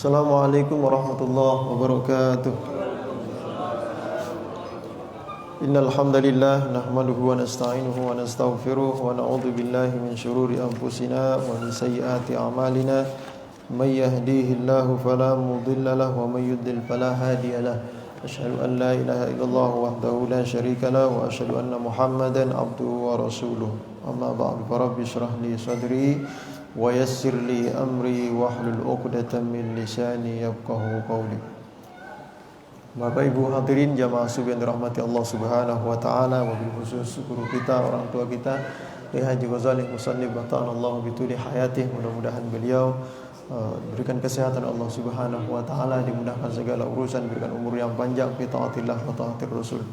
Assalamualaikum warahmatullahi wabarakatuh. Innal hamdalillah nahmaduhu wa nasta'inuhu wa nastaghfiruh wa na'udzu billahi min shururi anfusina wa min sayyiati a'malina. May yahdihillahu fala mudilla lahu wa may yudlil fala hadiya lahu. Asyhadu an la ilaha illallah wahdahu la syarika lahu wa asyhadu anna Muhammadan abduhu wa rasuluh. Amma ba'du, rabbi shrah li sadri wa yassir li amri wahlul 'uqdatam min lisani yafqahu qawli. Bapak Ibu hadirin jamaah subuh yang dirahmati Allah Subhanahu wa taala, wabil khusus guru kita, orang tua kita, Haji Ghazali Musannif bata'an Allah bituli hayatih. Mudah-mudahan beliau diberikan kesehatan Allah Subhanahu wa taala, dimudahkan segala urusan, diberikan umur yang panjang fi taatillah wa taatir Rasul.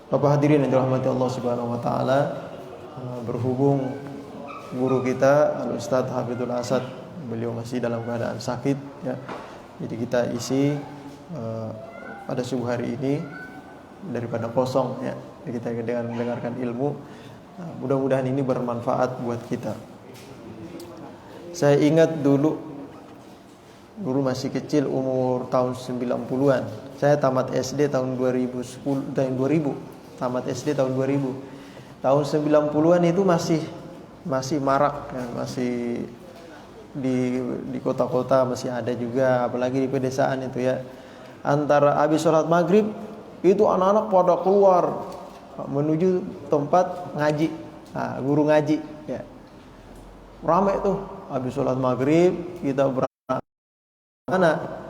Bapak hadirin yang dirahmati Allah Subhanahu wa taala, berhubung guru kita Al-Ustadz Hafidhul Asad beliau masih dalam keadaan sakit ya. Jadi kita isi pada subuh hari ini daripada kosong ya. Kita dengan mendengarkan ilmu, mudah-mudahan ini bermanfaat buat kita. Saya ingat dulu masih kecil, umur tahun 90-an. Saya tamat SD tahun 2010, tamat SD tahun 2000. Tahun 90-an itu masih marak ya, masih di kota-kota masih ada juga, apalagi di pedesaan itu ya. Antara habis sholat maghrib itu anak-anak pada keluar menuju tempat ngaji, guru ngaji ya. Ramai tuh habis sholat maghrib kita berangkat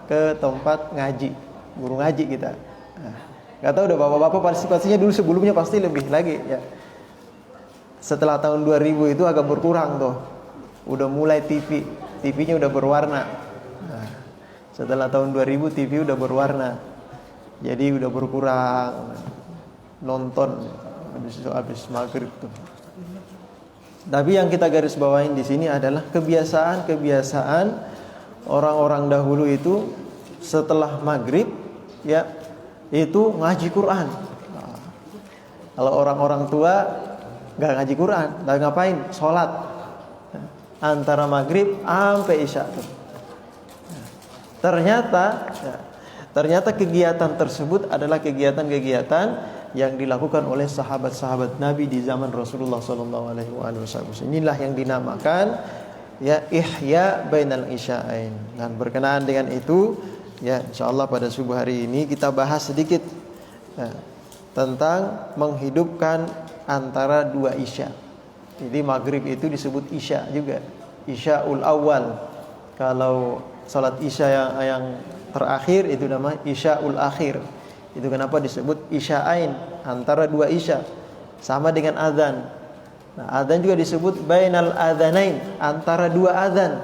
ke tempat ngaji, guru ngaji kita. Gak tahu udah bapak-bapak partisipasinya dulu sebelumnya pasti lebih lagi ya. Setelah tahun 2000 itu agak berkurang tuh. Udah mulai TV-nya udah berwarna. Nah, setelah tahun 2000 TV udah berwarna. Jadi udah berkurang nonton habis maghrib tuh. Tapi yang kita garis bawain di sini adalah kebiasaan orang-orang dahulu itu setelah maghrib ya itu ngaji Quran. Nah, kalau orang-orang tua nggak ngaji Quran, nggak ngapain, sholat antara maghrib sampai isya. Ternyata kegiatan tersebut adalah kegiatan-kegiatan yang dilakukan oleh sahabat-sahabat Nabi di zaman Rasulullah SAW. Inilah yang dinamakan ya ihya bainal isya'ain. Dan berkenaan dengan itu ya, insyaallah pada subuh hari ini kita bahas sedikit ya, tentang menghidupkan antara dua isya. Jadi maghrib itu disebut isya juga, isya'ul awal. Kalau salat isya yang terakhir itu namanya isya'ul akhir. Itu kenapa disebut isya'ain, antara dua isya. Sama dengan azan. Nah, azan juga disebut bainal adzanain, antara dua azan.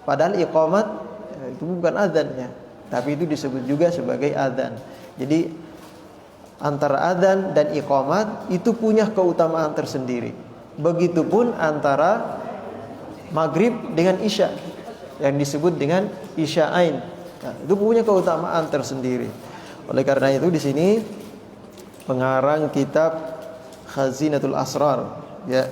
Padahal iqamat itu bukan azan ya, tapi itu disebut juga sebagai azan. Jadi antara adzan dan iqamat itu punya keutamaan tersendiri. Begitupun antara maghrib dengan isya yang disebut dengan isya'ain. Nah, itu punya keutamaan tersendiri. Oleh karena itu di sini pengarang kitab Khazinatul Asrar ya,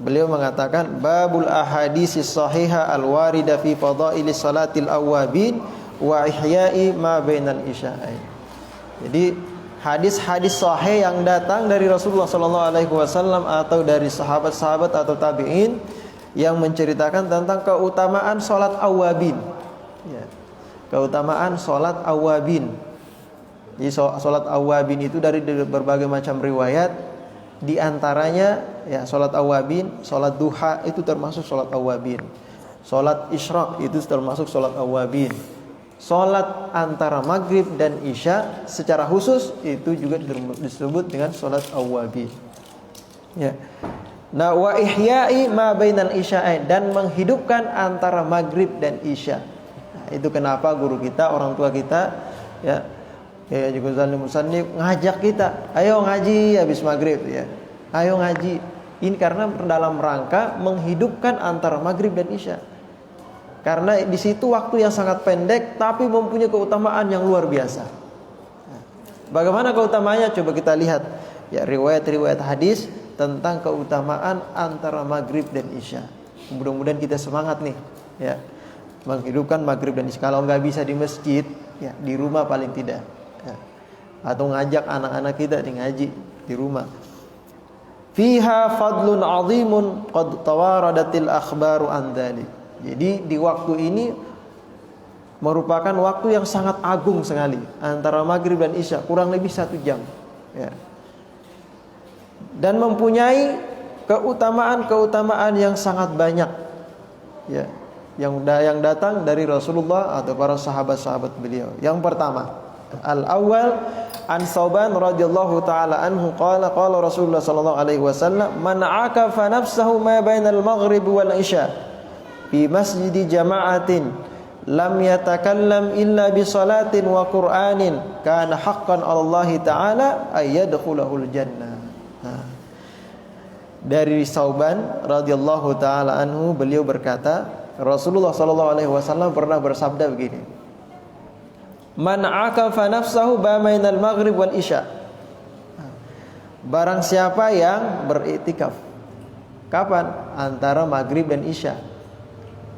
beliau mengatakan babul ahaditsis sahihah al-warida fi fadailis salatil awwabin wa ihya'i ma bainal isya'ain. Jadi hadis-hadis sahih yang datang dari Rasulullah SAW atau dari sahabat-sahabat atau tabi'in yang menceritakan tentang keutamaan sholat awabin ya. Keutamaan sholat awabin. Jadi sholat awabin itu dari berbagai macam riwayat. Di antaranya ya, sholat awabin, sholat duha itu termasuk sholat awabin. Sholat isyraq itu termasuk sholat awabin. Sholat antara maghrib dan isya secara khusus itu juga disebut dengan sholat awwabin ya. Nah, wa ihya'i ma bainal isya'ain, dan menghidupkan antara maghrib dan isya. Nah, itu kenapa guru kita, orang tua kita ya juga Ghazali Musannif ngajak kita, ayo ngaji habis maghrib ya. Ayo ngaji. Ini karena dalam rangka menghidupkan antara maghrib dan isya. Karena di situ waktu yang sangat pendek tapi mempunyai keutamaan yang luar biasa. Bagaimana keutamaannya? Coba kita lihat ya, riwayat-riwayat hadis tentang keutamaan antara maghrib dan isya. Mudah-mudahan kita semangat nih ya. menghidupkan maghrib dan isya. Kalau nggak bisa di masjid, ya di rumah paling tidak. Ya. Atau ngajak anak-anak kita di ngaji di rumah. Fiha fadlun azimun qad tawaradatil akhbaru an dzalik. Jadi di waktu ini merupakan waktu yang sangat agung sekali antara maghrib dan isya, kurang lebih 1 jam. Ya. Dan mempunyai keutamaan-keutamaan yang sangat banyak. Ya. Yang datang dari Rasulullah atau para sahabat-sahabat beliau. Yang pertama, al-awwal an Thauban radhiyallahu taala anhu qala Rasulullah sallallahu alaihi wasallam man akafa nafsahu ma bainal maghrib wal isya fi masjidi jama'atin lam yatakallam illa bi salatin wa qur'anin kana haqqan 'ala Allah taala ay yadkhulahul jannah. Dari Thauban radhiyallahu taala anhu beliau berkata, Rasulullah sallallahu alaihi wasallam pernah bersabda begini. Man akafa nafsahu bainal maghrib wal isya. Barang siapa yang beriktikaf. Kapan? Antara maghrib dan isya.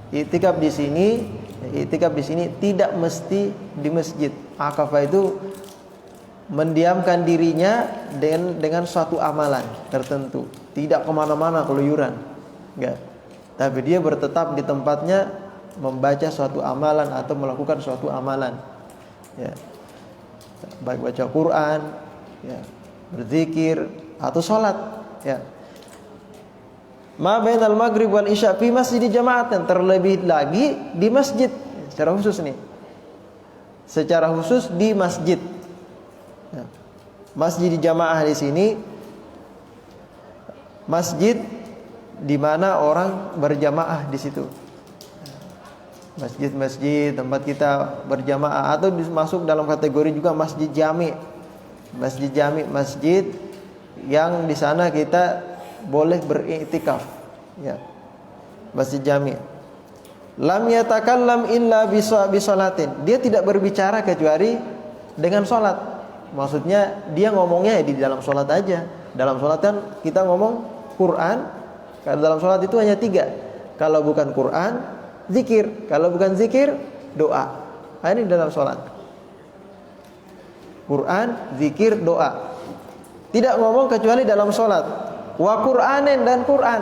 Iktikaf di sini tidak mesti di masjid. Akafa itu mendiamkan dirinya dengan suatu amalan tertentu, tidak kemana-mana keluyuran, enggak. Tapi dia bertetap di tempatnya membaca suatu amalan atau melakukan suatu amalan, ya. Baik baca Quran, ya, berzikir atau sholat, ya. Ma bainal maghrib wal isya fi masjid jama'atan, terlebih lagi di masjid secara khusus nih. Secara khusus di masjid. Ya. Masjid jamaah di sini masjid di mana orang berjamaah di situ. Masjid-masjid tempat kita berjamaah atau masuk dalam kategori juga masjid jami. Masjid jami, masjid yang di sana kita boleh beriktikaf, ya. Masjid jami. Lam yatakallam illa bisalatin. Dia tidak berbicara kecuali dengan salat. Maksudnya dia ngomongnya di dalam salat aja. Dalam salat kan kita ngomong Quran. Kalau dalam salat itu hanya 3. Kalau bukan Quran, zikir. Kalau bukan zikir, doa. Nah, ini dalam salat. Quran, zikir, doa. Tidak ngomong kecuali dalam salat. Wa Qur'anin, dan Quran.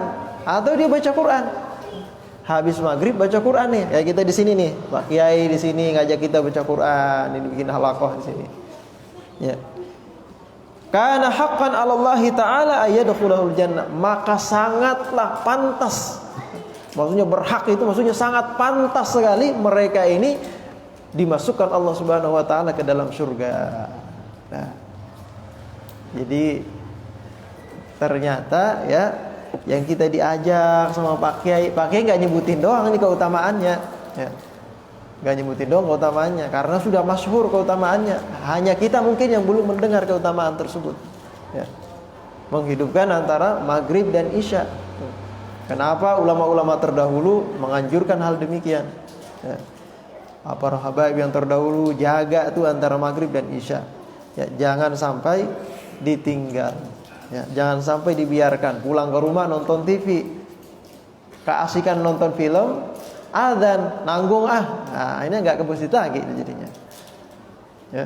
Atau dia baca Quran. Habis maghrib baca Quran nih. Ya kita di sini nih, Pak Kiai di sini ngajak kita baca Quran, ini bikin halaqah di sini. Ya. Kana haqqan 'ala Allah taala ayyadkhulahul jannah. Maka sangatlah pantas. Maksudnya berhak itu maksudnya sangat pantas sekali mereka ini dimasukkan Allah Subhanahu wa taala ke dalam surga. Nah. Jadi ternyata ya yang kita diajak sama Pak Kiai nggak nyebutin doang ini keutamaannya, ya. Nggak nyebutin doang keutamaannya karena sudah masyhur keutamaannya. Hanya kita mungkin yang belum mendengar keutamaan tersebut, ya. Menghidupkan antara maghrib dan isya. Kenapa ulama-ulama terdahulu menganjurkan hal demikian, ya. Para habaib yang terdahulu jaga tuh antara maghrib dan isya, ya. Jangan sampai ditinggal. Ya, jangan sampai dibiarkan pulang ke rumah nonton TV, keasikan nonton film, adzan nanggung nah ini nggak ke masjid lagi jadinya. Ya.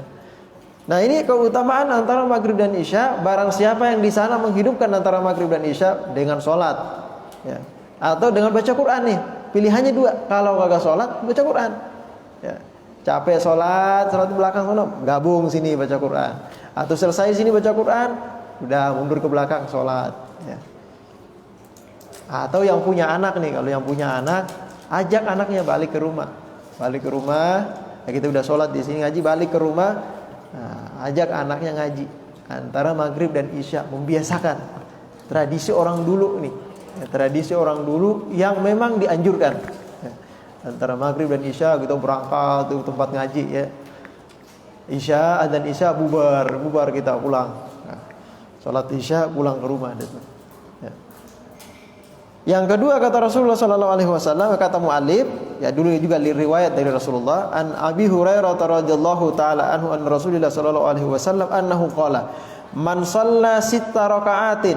Nah ini keutamaan antara maghrib dan isya. Barang siapa yang di sana menghidupkan antara maghrib dan isya dengan sholat, ya, atau dengan baca Quran nih, pilihannya 2. Kalau kagak sholat baca Quran, ya. Capek sholat belakang sana, gabung sini baca Quran, atau selesai sini baca Quran, udah mundur ke belakang sholat, ya. Atau yang punya anak nih, kalau yang punya anak, ajak anaknya balik ke rumah, ya kita udah sholat di sini ngaji, balik ke rumah, nah, ajak anaknya ngaji antara maghrib dan isya, membiasakan tradisi orang dulu nih, ya, tradisi orang dulu yang memang dianjurkan, ya. Antara maghrib dan isya kita berangkat tuh tempat ngaji, ya. Isya, adzan isya, bubar kita pulang. Salat isya pulang ke rumah itu. Ya. Yang kedua kata Rasulullah sallallahu alaihi wasallam, kata muallif, ya dulu juga riwayat dari Rasulullah, an Abi Hurairah radhiyallahu taala anhu an Rasulullah sallallahu alaihi wasallam annahu qala, man shalla 6 raka'atin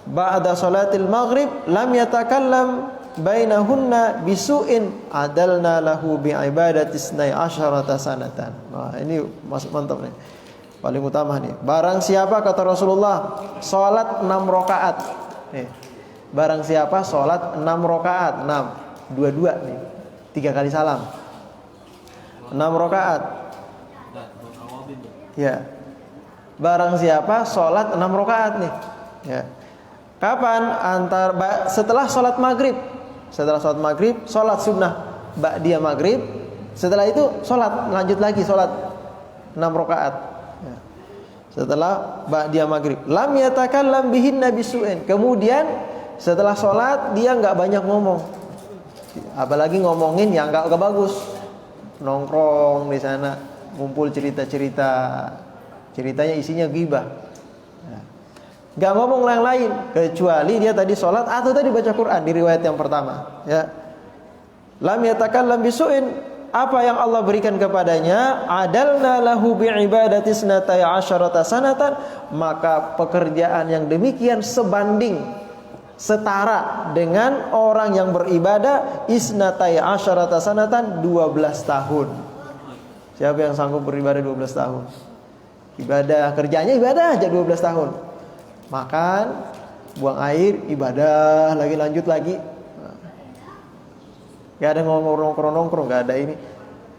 ba'da salatil maghrib lam yatakallam bainahunna bisu'in adalna lahu bi'ibadatis nai asyarata sanatan. Nah, ini masuk mantap nih. Paling utama nih. Barang siapa kata Rasulullah salat 6 rakaat. Nih. Barang siapa salat 6 rakaat, 6 dua-dua nih. 3 kali salam. 6 rakaat. Ya. Barang siapa salat 6 rakaat nih. Ya. Kapan? Setelah salat maghrib. Setelah salat maghrib, salat sunnah ba'diyah maghrib. Setelah itu salat, lanjut lagi salat 6 rakaat. Ya. Setelah ba'diyah maghrib, lam yatakallam bihinna bisu'in. Kemudian setelah salat dia enggak banyak ngomong. Apalagi ngomongin yang enggak bagus. Nongkrong di sana, ngumpul cerita-cerita. Ceritanya isinya ghibah. Gak ngomong yang lain kecuali dia tadi sholat atau tadi baca Quran di riwayat yang pertama. Ya, lam yatakallam bisu'in, apa yang Allah berikan kepadanya, adalna lahu bi'ibadati isnatai asyarata sanatan, maka pekerjaan yang demikian sebanding setara dengan orang yang beribadah isnatai asyarata sanatan 12 tahun. Siapa yang sanggup beribadah 12 tahun? Ibadah, kerjanya ibadah aja 12 tahun. Makan, buang air, ibadah, lagi lanjut lagi. Gak ada nongkrong, gak ada ini.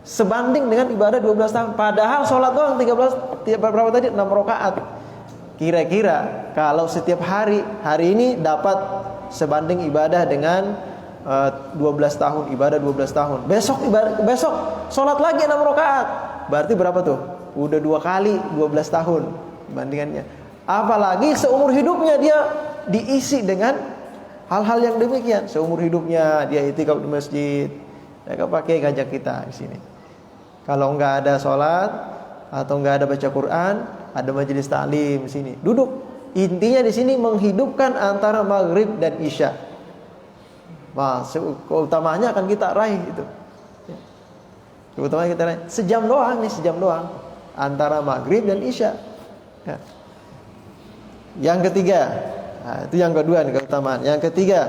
Sebanding dengan ibadah 12 tahun. Padahal sholat doang 13, berapa tadi? 6 rakaat. Kira-kira kalau setiap hari ini dapat sebanding ibadah dengan 12 tahun, ibadah 12 tahun. Besok sholat lagi 6 rakaat. Berarti berapa tuh? Udah 2 kali 12 tahun bandingannya. Apalagi seumur hidupnya dia diisi dengan hal-hal yang demikian. Seumur hidupnya dia itikaf di masjid. Mereka pakai ngajak kita di sini. Kalau enggak ada sholat atau enggak ada baca Quran, ada majelis ta'lim di sini. Duduk. Intinya di sini menghidupkan antara maghrib dan isya. Wah, keutamanya akan kita raih itu. Keutamanya kita raih. Sejam doang antara maghrib dan isya. Ya. Yang ketiga, nah, itu yang kedua nih keutamaan. Yang ketiga,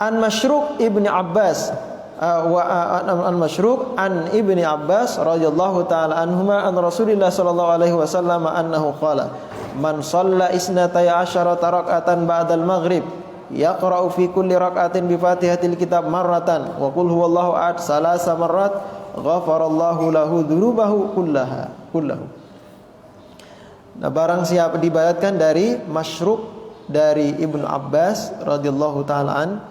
an Masyruk ibni Abbas an Masyruk an ibni Abbas radhiyallahu taala anhuma an Rasulillah sallallahu alaihi wasallam annahu qala man shalla isnatai asyarata rak'atan ba'dal maghrib yaqra'u fi kulli rak'atin bi Fatihatil kitab marratan wa qul huwallahu ahad salasa marrat ghafarallahu lahu dzunubahu kullahu. Nah, barang siapa dibayatkan dari Masyruk dari Ibnu Abbas radhiyallahu taala an,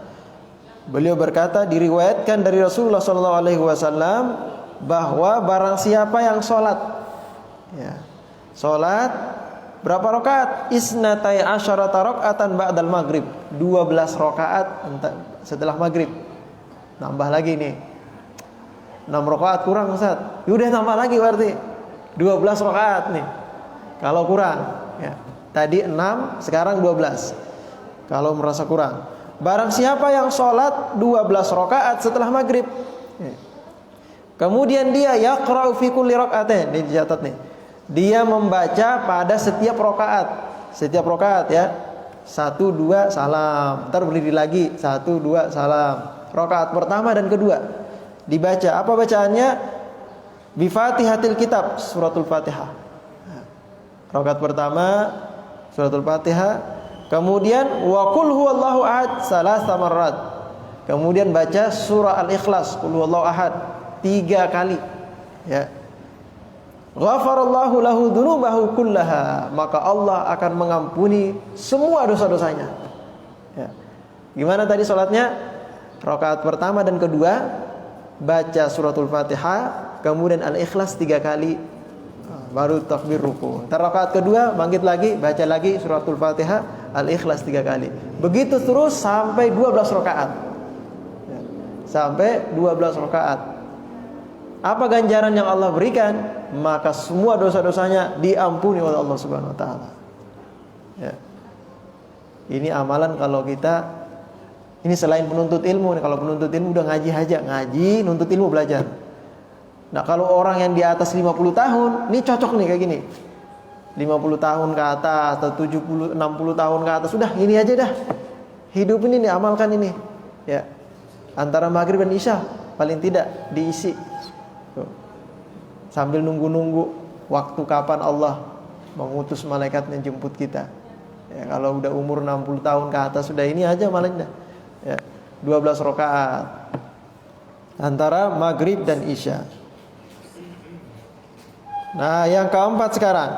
beliau berkata diriwayatkan dari Rasulullah sallallahu alaihi wasallam bahwa barang siapa yang salat ya, salat berapa rakaat? Isnatai asyarata rakaatan ba'dal maghrib, 12 rakaat setelah maghrib. Nambah lagi nih. 6 rakaat kurang Ustaz. Udah tambah lagi berarti 12 rakaat nih. Kalau kurang, ya. Tadi 6, sekarang 12. Kalau merasa kurang. Barang siapa yang sholat 12 rakaat setelah maghrib, ya. Kemudian dia yaqra'u fi kulli rak'atain, ini dicatat nih. Dia membaca pada setiap rakaat. Setiap rakaat ya. 1 2 salam. Ntar berdiri lagi, 1 2 salam. Rakaat pertama dan kedua dibaca. Apa bacaannya? Bi Fatihatil kitab, suratul Fatihah. Rakaat pertama suratul Fatihah, kemudian wa qul huwallahu ahad salasa marrat. Kemudian baca surah Al-Ikhlas, qul huwallahu ahad 3 kali. Ya. Ghafarallahu lahu dzunubahu kullaha, maka Allah akan mengampuni semua dosa-dosanya. Ya. Gimana tadi salatnya? Rakaat pertama dan kedua baca suratul Fatihah, kemudian Al-Ikhlas 3 kali. Baru takbir ruku. Ntar rakaat kedua bangkit lagi, baca lagi suratul Fatihah, Al-Ikhlas 3 kali. Begitu terus sampai 12 rakaat. Ya. Sampai 12 rakaat. Apa ganjaran yang Allah berikan? Maka semua dosa-dosanya diampuni oleh Allah Subhanahu wa taala. Ya. Ini amalan kalau kita, ini selain penuntut ilmu, kalau penuntut ilmu udah ngaji aja, ngaji, nuntut ilmu, belajar. Nah, kalau orang yang di atas 50 tahun, ini cocok nih kayak gini. 50 tahun ke atas atau 70 60 tahun ke atas, sudah ini aja dah. Hidup ini nih, amalkan ini. Ya. Antara maghrib dan isya paling tidak diisi. Tuh. Sambil nunggu-nunggu waktu kapan Allah mengutus malaikatnya jemput kita. Ya, kalau udah umur 60 tahun ke atas sudah ini aja malah dah. Ya, 12 rakaat antara maghrib dan isya. Nah, yang keempat sekarang.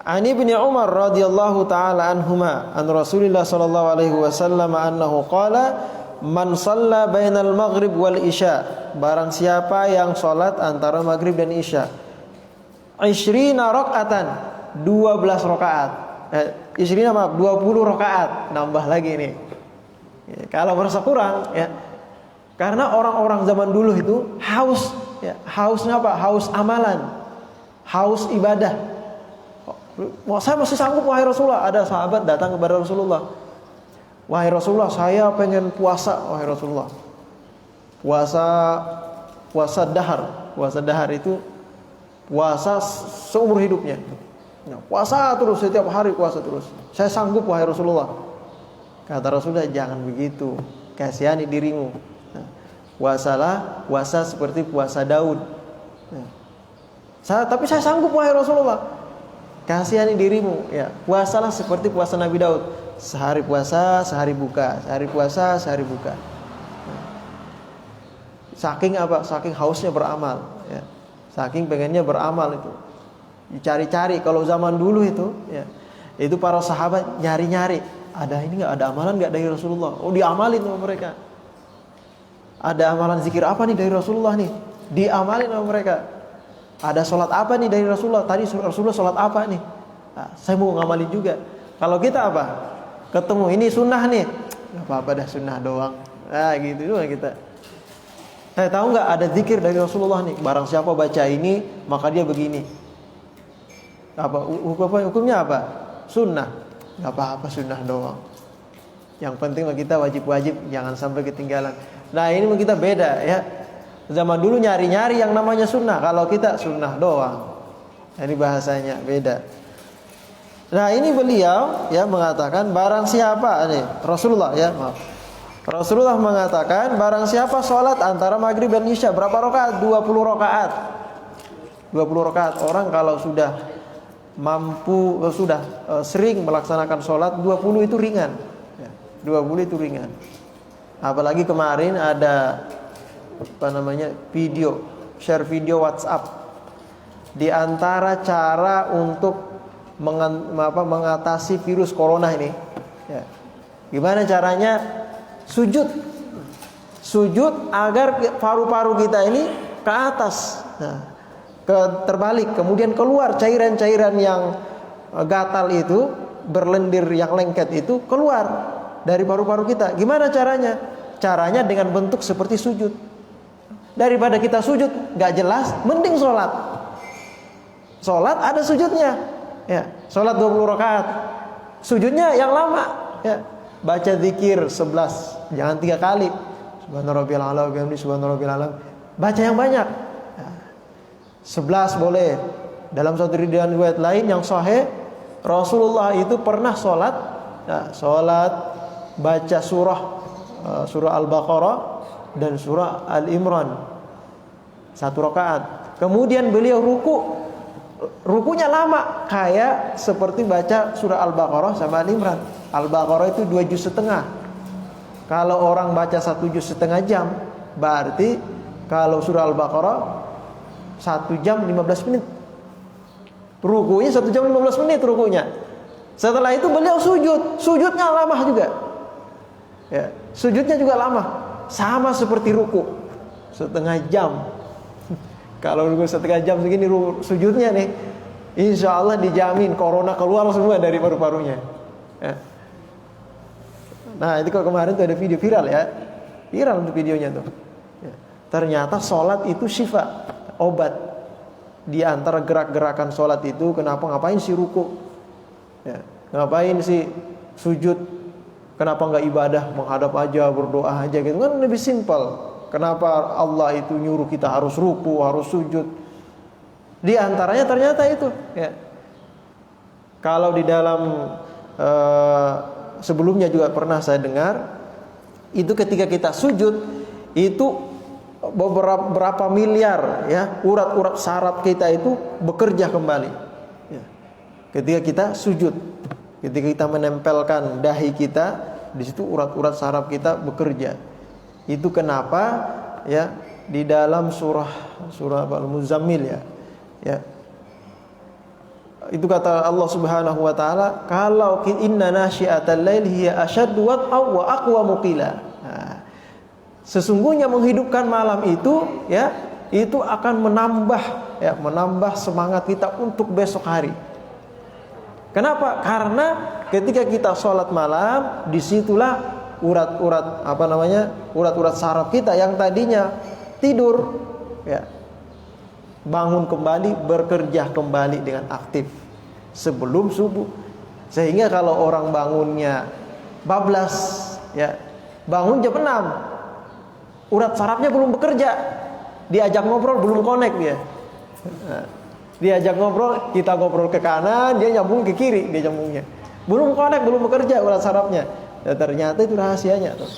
Ani bin Umar radhiyallahu taala anhuma an Rasulillah sallallahu alaihi wasallam annahu qala man shalla bainal maghrib wal isya, barang siapa yang salat antara maghrib dan isya 20 rakaatan, 12 rakaat. 20 rakaat, nambah lagi nih. Ya, kalau merasa kurang ya. Karena orang-orang zaman dulu itu haus, ya, hausnya apa? Haus amalan, haus ibadah. Saya masih sanggup wahai Rasulullah. Ada sahabat datang kepada Rasulullah. Wahai Rasulullah, saya pengen puasa wahai Rasulullah. Puasa dahar. Puasa dahar itu puasa seumur hidupnya. Ya, puasa terus, setiap hari puasa terus. Saya sanggup wahai Rasulullah. Kata Rasulullah, jangan begitu. Kasihani dirimu. Nah, puasalah puasa seperti puasa Daud. Nah, tapi saya sanggup wahai Rasulullah. Kasihani dirimu, ya. Puasalah seperti puasa Nabi Daud. Sehari puasa, sehari buka. Sehari puasa, sehari buka. Nah, saking apa? Saking hausnya beramal, ya. Saking pengennya beramal itu. Dicari-cari. Kalau zaman dulu itu, ya, itu para sahabat nyari-nyari. Ada ini nggak? Ada amalan nggak dari Rasulullah? Oh, diamalin sama mereka. Ada amalan zikir apa nih dari Rasulullah nih? Diamalin sama mereka. Ada sholat apa nih dari Rasulullah? Tadi Rasulullah sholat apa nih? Nah, saya mau ngamalin juga. Kalau kita apa? Ketemu ini sunnah nih, nggak apa-apa dah, sunnah doang. Nah gitu doang kita. Saya tahu nggak ada zikir dari Rasulullah nih? Barang siapa baca ini maka dia begini. Hukumnya apa? Sunnah. Nggak apa-apa, sunnah doang. Yang penting kita wajib-wajib jangan sampai ketinggalan. Nah ini kita beda ya. Zaman dulu nyari-nyari yang namanya sunnah. Kalau kita sunnah doang. Ini bahasanya beda. Nah ini beliau ya mengatakan barang siapa nih Rasulullah ya maaf. Rasulullah mengatakan barang siapa sholat antara maghrib dan isya berapa rakaat? 20 rakaat. 20 rakaat. Orang kalau sudah mampu sering melaksanakan sholat 20 itu ringan. Ya, 20 itu ringan. Apalagi kemarin ada share video WhatsApp. Di antara cara untuk mengatasi virus corona ini, ya, gimana caranya? Sujud agar paru-paru kita ini ke atas, nah, terbalik, kemudian keluar cairan-cairan yang gatal itu, berlendir yang lengket itu keluar dari paru-paru kita. Gimana caranya? Caranya dengan bentuk seperti sujud. Daripada kita sujud gak jelas, mending sholat. Sholat ada sujudnya, ya. Sholat 20 rakaat, sujudnya yang lama, ya. Baca zikir 11, jangan 3 kali. Subhanarabbiyal a'la wa bihamdihi subhanarabbiyal a'la. Baca yang banyak, ya. 11 boleh. Dalam satu riwayat lain yang sahih, Rasulullah itu pernah sholat, ya, sholat baca surah Al-Baqarah dan surah Al-Imran 1 rakaat. Kemudian beliau rukunya lama, kayak seperti baca surah Al-Baqarah sama Al-Imran. Al-Baqarah itu 2 juz setengah. Kalau orang baca 1 juz setengah jam, berarti kalau surah Al-Baqarah 1 jam 15 menit. Rukunya 1 jam 15 menit rukunya. Setelah itu beliau sujudnya lama juga. Ya, sujudnya juga lama. Sama seperti ruku, setengah jam. Kalau ruku setengah jam segini sujudnya nih, insya Allah dijamin corona keluar semua dari paru-parunya. Ya. Nah itu kalau kemarin tuh ada video viral ya, viral untuk videonya tuh. Ya. Ternyata sholat itu syifa, obat. Di antara gerak-gerakan sholat itu, ngapain sih ruku? Ya. Ngapain sih sujud? Kenapa nggak ibadah, menghadap aja, berdoa aja gitu kan lebih simpel. Kenapa Allah itu nyuruh kita harus ruku, harus sujud? Di antaranya ternyata itu. Ya. Kalau di dalam sebelumnya juga pernah saya dengar Itu ketika kita sujud itu berapa miliar ya urat-urat saraf kita itu bekerja kembali. Ya. Ketika kita sujud, ketika kita menempelkan dahi kita, di situ urat-urat saraf kita bekerja. Itu kenapa ya di dalam surah Al-Muzammil ya. Itu kata Allah Subhanahu wa taala, kalau inna nasyi'atal lail hiya asyaddu wat'aw wa aqwamu qila. Nah, sesungguhnya menghidupkan malam itu ya, itu akan menambah semangat kita untuk besok hari. Kenapa? Karena ketika kita sholat malam, disitulah urat-urat saraf kita yang tadinya tidur ya, bangun kembali, bekerja kembali dengan aktif sebelum subuh. Sehingga kalau orang bangunnya bablas ya, bangun jam 6, urat sarafnya belum bekerja, diajak ngobrol belum connect dia. Nah, diajak ngobrol, kita ngobrol ke kanan, dia nyambung ke kiri, dia nyambungnya belum connect, belum bekerja urat sarafnya. Ya, ternyata itu rahasianya tuh.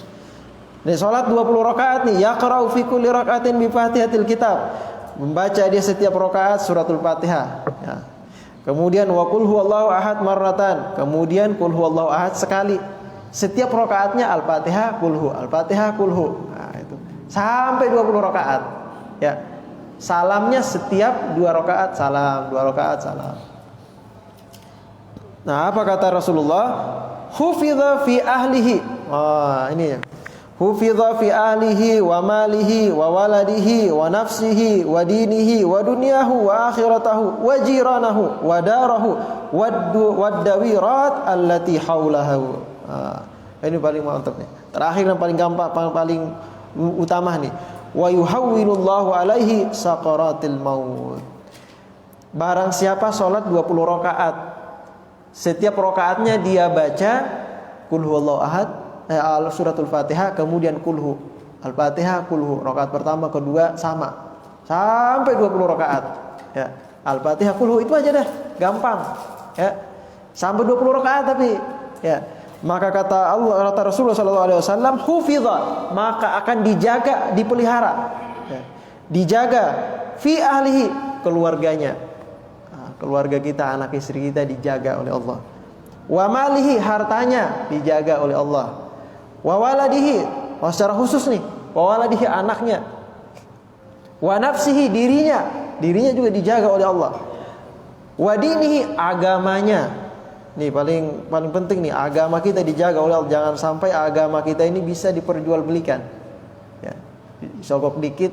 Nih salat 20 rakaat nih, yaqra'u fi kulli raka'atin bi Fatihatil Kitab. Membaca dia setiap rakaat suratul Fatihah ya. Kemudian wa qul huwallahu ahad marratan, kemudian qul huwallahu ahad sekali. Setiap rakaatnya Al-Fatihah qul hu, Al-Fatihah qul hu. Nah, itu sampai 20 rakaat ya. Salamnya setiap 2 rakaat salam, 2 rakaat salam. Nah, apa kata Rasulullah? Hufidha fi ahlihi. Ini ya. Hufidha fi ahlihi wa malihi wa waladihi wa nafsihi wa dinihi wa dunyahu wa akhiratahu wa jiranahu wa darahu wad dawirat allati haulahu. Ini paling mantap nih. Terakhir dan paling gampang, paling utama nih. Wa yuhawwilullahu alaihi saqaratil maut. Barang siapa salat 20 rakaat, setiap rakaatnya dia baca qul huwallahu ahad, suratul Fatihah, kemudian kulhu, Al-Fatihah kulhu, rakaat pertama kedua sama sampai 20 rakaat ya. Al-Fatihah kulhu itu aja dah, gampang ya, sampai 20 rakaat. Tapi ya, maka kata Allah, kata Rasulullah SAW, hufidha, maka akan dijaga, dipelihara ya. Dijaga fi ahlihi, keluarganya, keluarga kita, anak istri kita dijaga oleh Allah. Wa malihi, hartanya dijaga oleh Allah. Wa waladihi, secara khusus nih, wa waladihi, anaknya. Wa nafsihi, dirinya juga dijaga oleh Allah. Wa dinihi, agamanya. Nih paling penting nih, agama kita dijaga oleh Allah. Jangan sampai agama kita ini bisa diperjualbelikan ya. Sogok dikit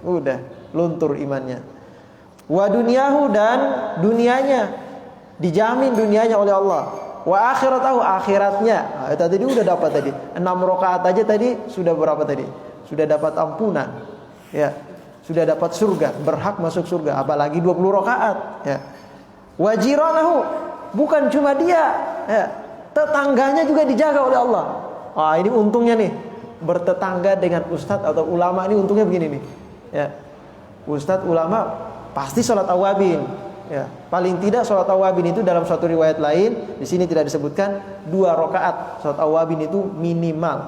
udah luntur imannya. Wa dunyahu, dan dunianya, dijamin dunianya oleh Allah. Wa akhiratahu, akhiratnya. Tadi udah dapat tadi 6 rakaat aja tadi, sudah berapa tadi? Sudah dapat ampunan ya, sudah dapat surga, berhak masuk surga, apalagi 20 rakaat ya. Wa jiranahu, bukan cuma dia ya, tetangganya juga dijaga oleh Allah. Ini untungnya nih, bertetangga dengan ustadz atau ulama, ini untungnya begini nih ya. Ustadz ulama pasti salat awabin ya. Paling tidak salat awabin itu dalam suatu riwayat lain, di sini tidak disebutkan, 2 rakaat salat awabin itu minimal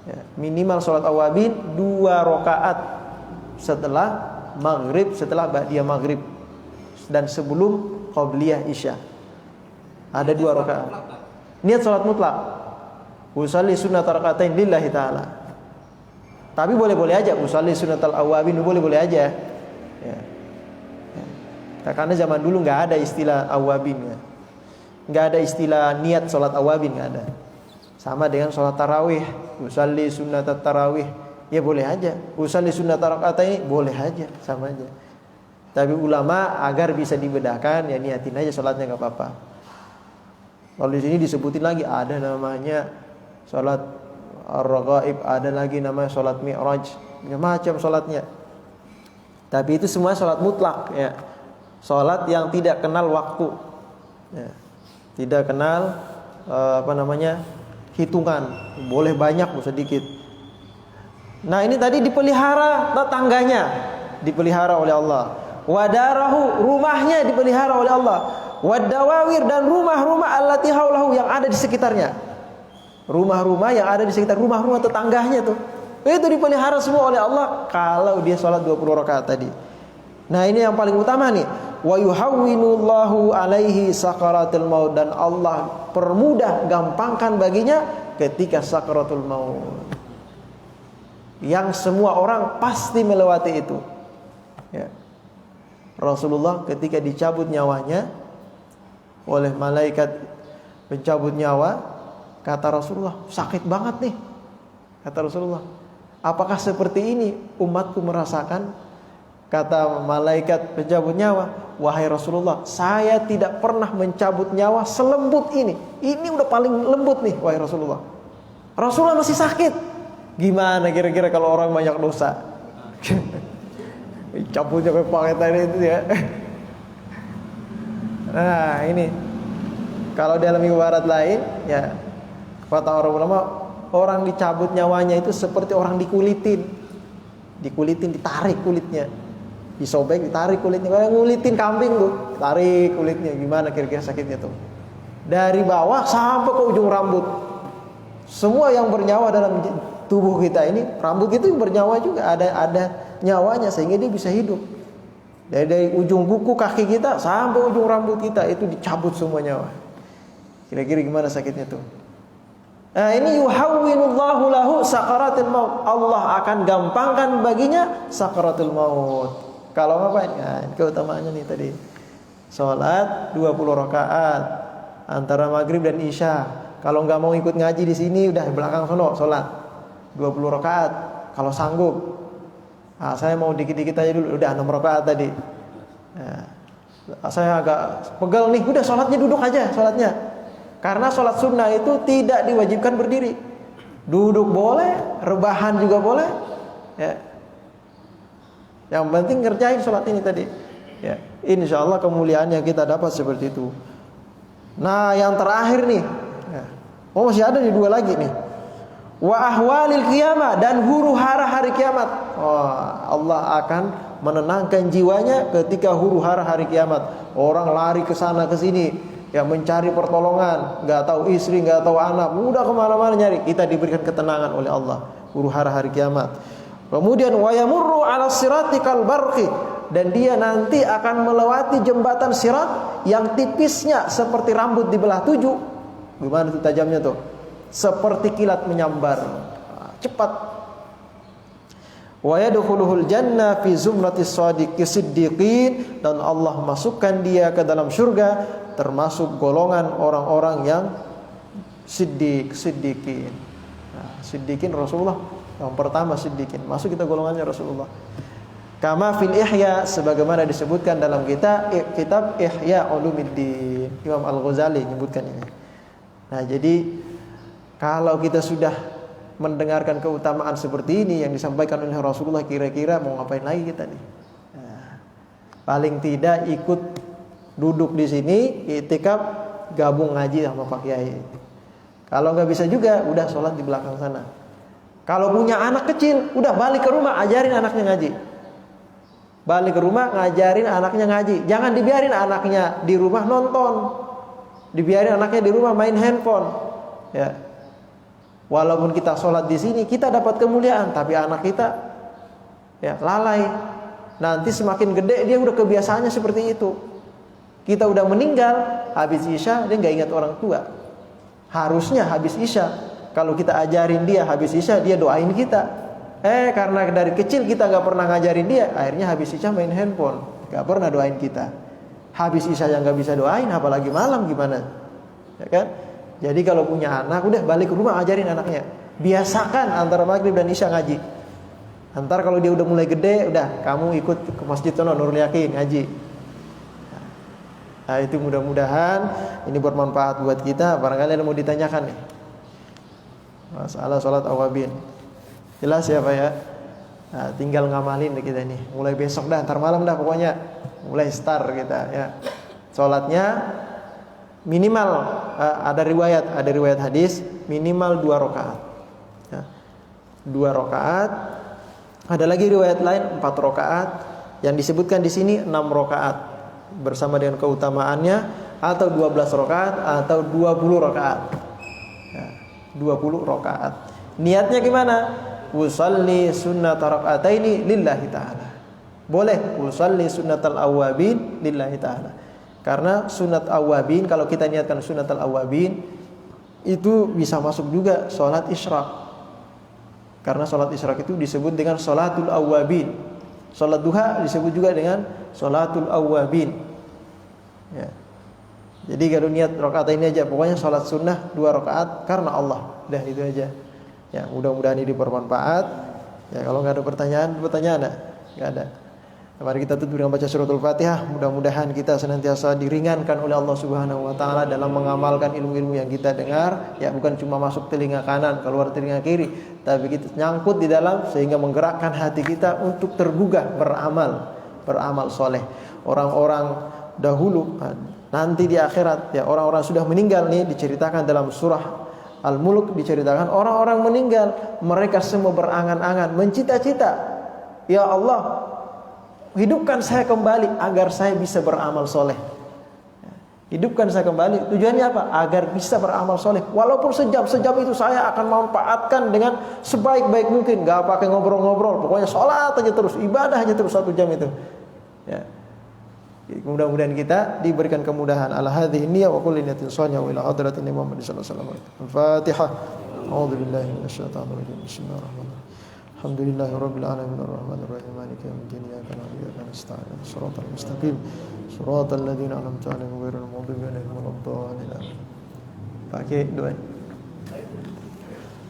ya. Minimal salat awabin 2 rakaat setelah maghrib, setelah ba'diyah maghrib, dan sebelum qabliyah isya. Ada 2 rakaat. Niat salat mutlak. Usalli sunnat rakaatain lillahi ta'ala. Tapi boleh-boleh aja usalli sunnatal awabin, boleh-boleh aja ya. Karena zaman dulu nggak ada istilah awabin ya. Nggak ada istilah niat sholat awabin, nggak ada. Sama dengan sholat tarawih, usalli sunnat tarawih, ya boleh aja. Usalli sunnat rakaatain, boleh aja, sama aja. Tapi ulama agar bisa dibedakan, ya niatin aja sholatnya, nggak apa-apa. Kalau di sini disebutin lagi, ada namanya sholat ar-raghaib, ada lagi namanya sholat mi'raj, macam sholatnya. Tapi itu semua sholat mutlak ya. Sholat yang tidak kenal waktu ya. Tidak kenal hitungan, boleh banyak, boleh sedikit. Nah ini tadi dipelihara tetangganya, dipelihara oleh Allah. Wadarahu, rumahnya dipelihara oleh Allah. Wadawawir, dan rumah-rumah allati haulahu, yang ada di sekitarnya. rumah-rumah yang ada di sekitar rumah-rumah tetangganya tuh. Itu dipelihara semua oleh Allah kalau dia sholat 20 rakaat tadi. Nah, ini yang paling utama nih. Wa yuhawwinullahu alaihi sakaratul maut, dan Allah permudah, gampangkan baginya ketika sakaratul maut. Yang semua orang pasti melewati itu. Ya. Rasulullah ketika dicabut nyawanya oleh malaikat pencabut nyawa, kata Rasulullah, sakit banget nih. Kata Rasulullah, apakah seperti ini umatku merasakan? Kata malaikat pencabut nyawa, wahai Rasulullah, saya tidak pernah mencabut nyawa selembut ini. Ini udah paling lembut nih, wahai Rasulullah. Rasulullah masih sakit. Gimana kira-kira kalau orang banyak dosa? Cabutnya kayak pakai tadi itu ya. Nah, ini kalau dalam ibarat lain, ya kata orang ulama, orang dicabut nyawanya itu seperti orang dikulitin, ditarik kulitnya, disobek, ditarik kulitnya. Kayak ngulitin kambing tuh, tarik kulitnya. Gimana kira-kira sakitnya tuh? Dari bawah sampai ke ujung rambut. Semua yang bernyawa dalam tubuh kita ini, rambut itu bernyawa juga, ada nyawanya sehingga dia bisa hidup. Dari ujung kuku kaki kita sampai ujung rambut kita itu dicabut semua nyawa. Kira-kira gimana sakitnya tuh? Nah, ini yuhawwinullahu lahu sakaratul maut. Allah akan gampangkan baginya sakaratul maut. Kalau ngapain? Nah, keutamaannya nih tadi. Salat 20 rakaat antara maghrib dan isya. Kalau nggak mau ikut ngaji di sini, udah belakang sono salat 20 rakaat kalau sanggup. Nah, saya mau dikit-dikit aja dulu, udah 6 rakaat tadi. Nah, saya agak pegal nih, udah sholatnya duduk aja sholatnya. Karena sholat sunnah itu tidak diwajibkan berdiri. Duduk boleh, rebahan juga boleh. Ya. Yang penting ngerjain sholat ini tadi. Ya. Insya Allah kemuliaan yang kita dapat seperti itu. Nah, yang terakhir nih. Ya. Oh, masih ada nih 2 lagi nih. Wa ahwalil qiyamah, dan huru-hara hari kiamat. Oh, Allah akan menenangkan jiwanya ketika huru-hara hari kiamat. Orang lari ke sana ke sini, ya mencari pertolongan, nggak tahu istri, nggak tahu anak, udah kemana-mana nyari. Kita diberikan ketenangan oleh Allah huru-hara hari kiamat. Kemudian wa yamurru 'ala sirati kal barqi, dan dia nanti akan melewati jembatan sirat yang tipisnya seperti rambut dibelah 7. Gimana tuh tajamnya tuh? Seperti kilat menyambar, cepat. Wa yadkhuluhul jannah fi zumratis siddiqin, dan Allah masukkan dia ke dalam surga termasuk golongan orang-orang yang siddiqin. Nah, siddiqin Rasulullah yang pertama, siddiqin masuk kita golongannya Rasulullah. Kama fil Ihya, sebagaimana disebutkan dalam kitab Ihya Ulumuddin, Imam Al-Ghazali menyebutkan ini. Nah, jadi kalau kita sudah mendengarkan keutamaan seperti ini yang disampaikan oleh Rasulullah, kira-kira mau ngapain lagi kita nih? Nah, paling tidak ikut duduk di sini, i'tikaf, gabung ngaji sama Pak Kiai. Kalau nggak bisa juga, udah sholat di belakang sana. Kalau punya anak kecil, udah balik ke rumah, ajarin anaknya ngaji. Balik ke rumah, ngajarin anaknya ngaji. Jangan dibiarin anaknya di rumah nonton, dibiarin anaknya di rumah main handphone. Ya. Walaupun kita sholat di sini, kita dapat kemuliaan, tapi anak kita ya lalai. Nanti semakin gede dia udah kebiasaannya seperti itu. Kita udah meninggal, habis isya dia nggak ingat orang tua. Harusnya habis isya, kalau kita ajarin dia habis isya, dia doain kita. Karena dari kecil kita nggak pernah ngajarin dia, akhirnya habis isya main handphone, nggak pernah doain kita. Habis isya yang nggak bisa doain, apalagi malam gimana? Ya kan? Jadi kalau punya anak, udah balik ke rumah ajarin anaknya. Biasakan antara maghrib dan isya ngaji. Antar kalau dia udah mulai gede, udah kamu ikut ke masjid sono Nurul Yakin ngaji. Nah, itu mudah-mudahan ini bermanfaat buat kita. Barangkali ada mau ditanyakan nih. Masalah sholat awabin. Jelas ya Pak ya? Nah, tinggal ngamalin deh kita nih. Mulai besok dah, ntar malam dah pokoknya. Mulai start kita ya. Sholatnya minimal ada riwayat hadis minimal 2 rakaat. Ya. 2 rakaat. Ada lagi riwayat lain 4 rakaat. Yang disebutkan di sini 6 rakaat bersama dengan keutamaannya, atau 12 rakaat atau 20 rakaat. Ya. 20 rakaat. Niatnya gimana? Usalli sunnata raka'ataini lillahi ta'ala. Boleh usalli sunnatal awwabin lillahi ta'ala. Karena sunat awwabin, kalau kita niatkan sunnatal awwabin, itu bisa masuk juga sholat isyraq. Karena sholat isyraq itu disebut dengan sholatul awwabin. Sholat duha disebut juga dengan sholatul awwabin. Ya. Jadi kalau niat rakaat ini aja, pokoknya sholat sunnah 2 rakaat karena Allah. Udah itu aja. Ya, mudah-mudahan ini bermanfaat. Ya, kalau nggak ada pertanyaan nggak ada. Mari kita tutup dengan baca suratul Fatihah. Mudah-mudahan kita senantiasa diringankan oleh Allah Subhanahu wa taala dalam mengamalkan ilmu-ilmu yang kita dengar, ya bukan cuma masuk telinga kanan, keluar telinga kiri, tapi kita nyangkut di dalam sehingga menggerakkan hati kita untuk tergugah beramal soleh. Orang-orang dahulu nanti di akhirat, ya orang-orang sudah meninggal nih, diceritakan dalam surah Al-Mulk, diceritakan orang-orang meninggal, mereka semua berangan-angan, mencita-cita, ya Allah, hidupkan saya kembali agar saya bisa beramal soleh. Hidupkan saya kembali, tujuannya apa? Agar bisa beramal soleh. Walaupun sejam itu saya akan memanfaatkan dengan sebaik-baik mungkin. Gak pakai ngobrol-ngobrol, pokoknya sholat aja terus, ibadah aja terus 1 jam itu. Ya. Mudah-mudahan kita diberikan kemudahan. Ala hadhihi niyyah wa kulli niyatin shani'ah wa ila hadratin Muhammad sallallahu alaihi wasallam. Al-Fatihah. A'udzu billahi minasyaitonir rajim. Bismillahirrahmanirrahim. Alhamdulillahi rabbil alamin arrahmanir rahim maliki yaumiddin iyyaka na'budu wa iyyaka nasta'in shiratal mustaqim shiratal ladzina an'amta 'alaihim ghairil maghdubi 'alaihim waladdallin. Pakai doa.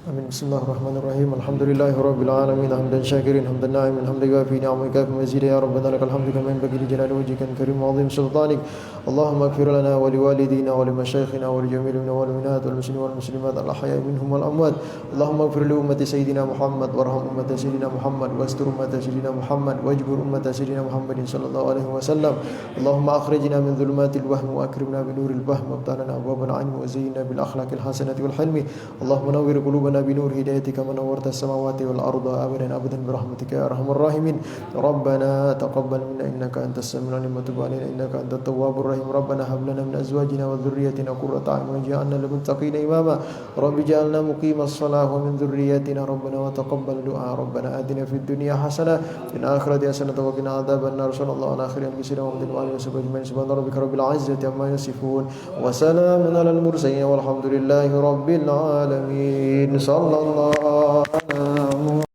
Amin. Bismillahirrahmanirrahim. Alhamdulillahi rabbil alamin hamdan syakirin hamdan na'imin hamdan yuafi ni'amaka wa mazida ya rabbana lakal hamdu kama yanbaghi li jalali wajhikal karim wa 'azimi sultanik. Allahumma ighfir lana wa liwalidina wa limashayikhina wa lijami'il mu'minina wal mu'minat wal muslimin wal muslimat al ahya'i minhum wal amwat. Allahumma ighfir li ummati sayyidina Muhammad warham ummata sayyidina Muhammad wastur ummata sayyidina Muhammad wajbur ummata sayyidina Muhammadin sallallahu alaihi wasallam. Allahumma akhrijna min dhulumatil wahmi wa akrimna bi nuril fahmi wa abtalana abwabal 'ilmi wa zayyinna bil akhlaqil hasanati wal hilmi. Allahumma nawwir qulubana بنور هدايتك من نورت السماوات والأرض أبدا برحمتك يا أرحم الراحمين. ربنا تقبل منا إنك أنت السميع العليم وتب علينا إنك أنت التواب الرحيم. ربنا هب لنا من أزواجنا وذريتنا قرة أعين واجعلنا للمتقين إماما. رب اجعلنا مقيم الصلاة ومن ذريتنا ربنا وتقبل دعاء. ربنا آتنا في الدنيا حسنة وفي الآخرة حسنة وقنا عذاب النار. صلى الله على خير سيدنا محمد وعلى آله وصحبه أجمعين. سبحان ربك رب العزة عما يصفون وسلام على المرسلين والحمد لله رب العالمين. صلى الله